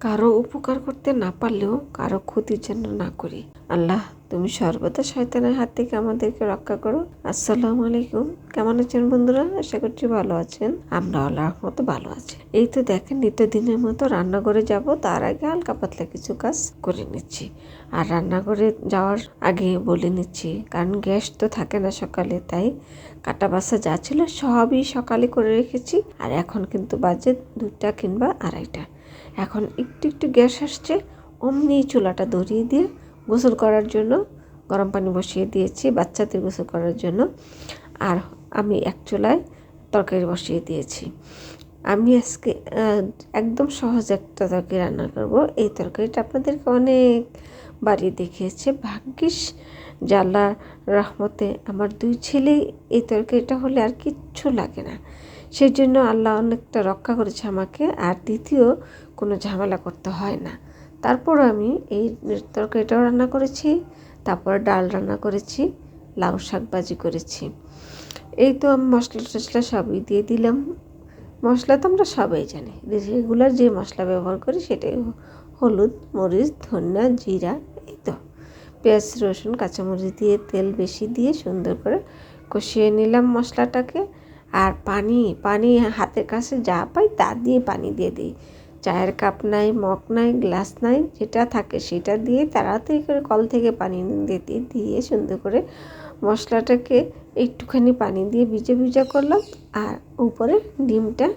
কারো উপকার করতে না পারলেও কারো ক্ষতির যেন না করি। আল্লাহ, তুমি সর্বদা শয়তানের হাত থেকে আমাদেরকে রক্ষা করো। আসসালামু আলাইকুম। কেমন আছেন বন্ধুরা? আশা করছি ভালো আছেন। আমরা আল্লাহর মতো ভালো আছি। এই তো দেখেন, নিত্যদিনের মতো রান্নাঘরে যাব, তার আগে হালকা পাতলা কিছু কাজ করে নিচ্ছি। আর রান্নাঘরে যাওয়ার আগে বলে নিচ্ছি, কারণ গ্যাস তো থাকে না সকালে, তাই কাটা বাছা যা ছিল সবই সকালে করে রেখেছি। আর এখন কিন্তু বাজে 2টা কিংবা 2:30। এখন একটু একটু গ্যাস আসছে, অমনি চুলাটা ধরিয়ে দিয়ে গোসল করার জন্য গরম পানি বসিয়ে দিয়েছি বাচ্চাদের গোসল করার জন্য। আর আমি এক চুলায় তরকারি বসিয়ে দিয়েছি। আমি আজকে একদম সহজ একটা তরকারি রান্না করব। এই তরকারিটা আপনাদেরকে অনেক বাড়ি দেখিয়েছে। ভাগ্যিস জাল্লার রহমতে আমার 2 ছেলেই এই তরকারিটা হলে আর কিচ্ছু লাগে না। সেই জন্য আল্লাহ অনেকটা রক্ষা করেছে আমাকে, আর দ্বিতীয় কোনো ঝামেলা করতে হয় না। তারপর আমি এই তরকারিটাও রান্না করেছি, তারপর ডাল রান্না করেছি, লাউ শাক ভাজি করেছি। এই তো আমি মশলা টশলা সবই দিয়ে দিলাম। মশলা তো আমরা সবাই জানি, রেগুলার যে মশলা ব্যবহার করি সেটাই, হলুদ, মরিচ, ধনিয়া, জিরা, এই তো পেঁয়াজ, রসুন, কাঁচামরিচ দিয়ে তেল বেশি দিয়ে সুন্দর করে কষিয়ে নিলাম মশলাটাকে। আর পানি হাতের কাছে যা পাই তা দিয়ে পানি দিয়ে দিই। চায়ের কাপ নাই, মগ নাই, গ্লাস নাই, যেটা থাকে সেটা দিয়ে তাড়াতাড়ি করে কল থেকে পানি দিয়ে সুন্দর করে মশলাটাকে একটুখানি পানি দিয়ে ভিজা করলাম। আর উপরে ডিমটা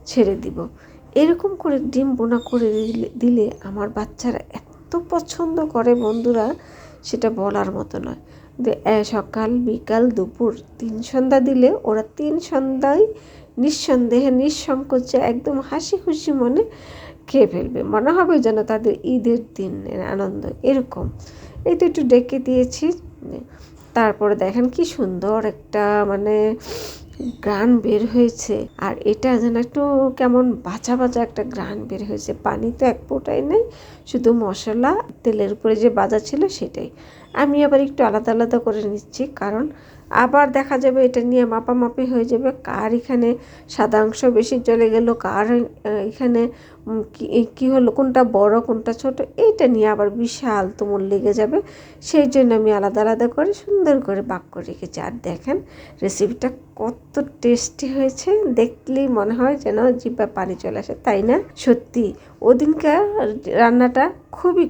ছেড়ে দিব। এরকম করে ডিম বোনা করে দিলে আমার বাচ্চারা এত পছন্দ করে বন্ধুরা, সেটা বলার মতো নয়। সকাল, বিকাল, দুপুর 3 সন্ধ্যা দিলে ওরা 3 সন্ধ্যায় নিঃসন্দেহে নিঃসংকোচে একদম হাসি খুশি মনে খেয়ে ফেলবে। মনে হবে যেন তাদের ঈদের দিনের আনন্দ এরকম। এই তো একটু ডেকে দিয়েছি। তারপরে দেখেন কি সুন্দর একটা গ্রান বের হয়েছে। আর এটা যেন একটু কেমন বাঁচা একটা গ্রান বের হয়েছে। পানি তো এক ফোঁটাই নেই, শুধু মশলা তেলের উপরে যে ভাজা ছিল সেটাই। আমি আবার একটু আলাদা করে নিচ্ছি, কারণ আবার দেখা যাবে এটা নিয়ে মাপামাপি হয়ে যাবে, কার এখানে সাদা অংশ বেশি চলে গেল, কার এখানে কি হলো, কোনটা বড় কোনটা ছোট, এইটা নিয়ে আবার বিশাল তুমুল লেগে যাবে। সেই জন্য আমি আলাদা করে সুন্দর করে ভাগ করে রেখেছি। আর দেখেন রেসিপিটা কত টেস্টি হয়েছে, দেখলেই মনে হয় যেন জিভে পানি চলে আসে, তাই না? সত্যি ওদিনকার রান্নাটা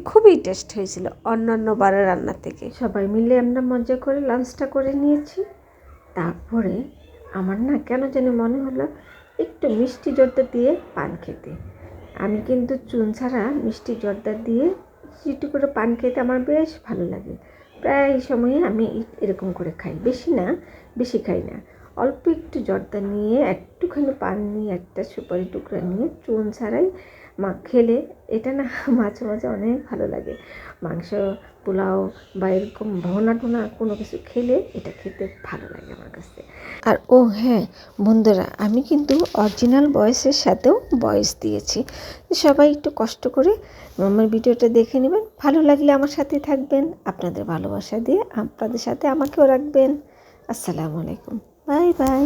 খুবই টেস্ট হয়েছিল অন্যান্য বারের রান্না থেকে। সবাই মিলে আমরা মজা করে লাঞ্চটা করে নিয়েছি। তারপরে আমার না কেন যেন মনে হলো একটু মিষ্টি জর্দা দিয়ে পান খেতে। আমি কিন্তু চুন ছাড়া মিষ্টি জর্দা দিয়ে একটু করে পান খেতে আমার বেশ ভালো লাগে। প্রায় সময়ে আমি এরকম করে খাই, বেশি খাই না। অল্প একটু জর্দা নিয়ে, একটুখানি পান নিয়ে, একটা সুপারি টুকরা নিয়ে চুন ছাড়াই খেলে এটা না মাঝে মাঝে অনেক ভালো লাগে। মাংস, পোলাও বা এরকম ভোনা টোনা কোনো কিছু খেলে এটা খেতে ভালো লাগে আমার কাছে। আর হ্যাঁ বন্ধুরা, আমি কিন্তু অরিজিনাল ভয়েসের সাথেও ভয়েস দিয়েছি। সবাই একটু কষ্ট করে আমার ভিডিওটা দেখে নেবেন। ভালো লাগলে আমার সাথে থাকবেন, আপনাদের ভালোবাসা দিয়ে আপনাদের সাথে আমাকেও রাখবেন। আসসালামু আলাইকুম, বাই বাই।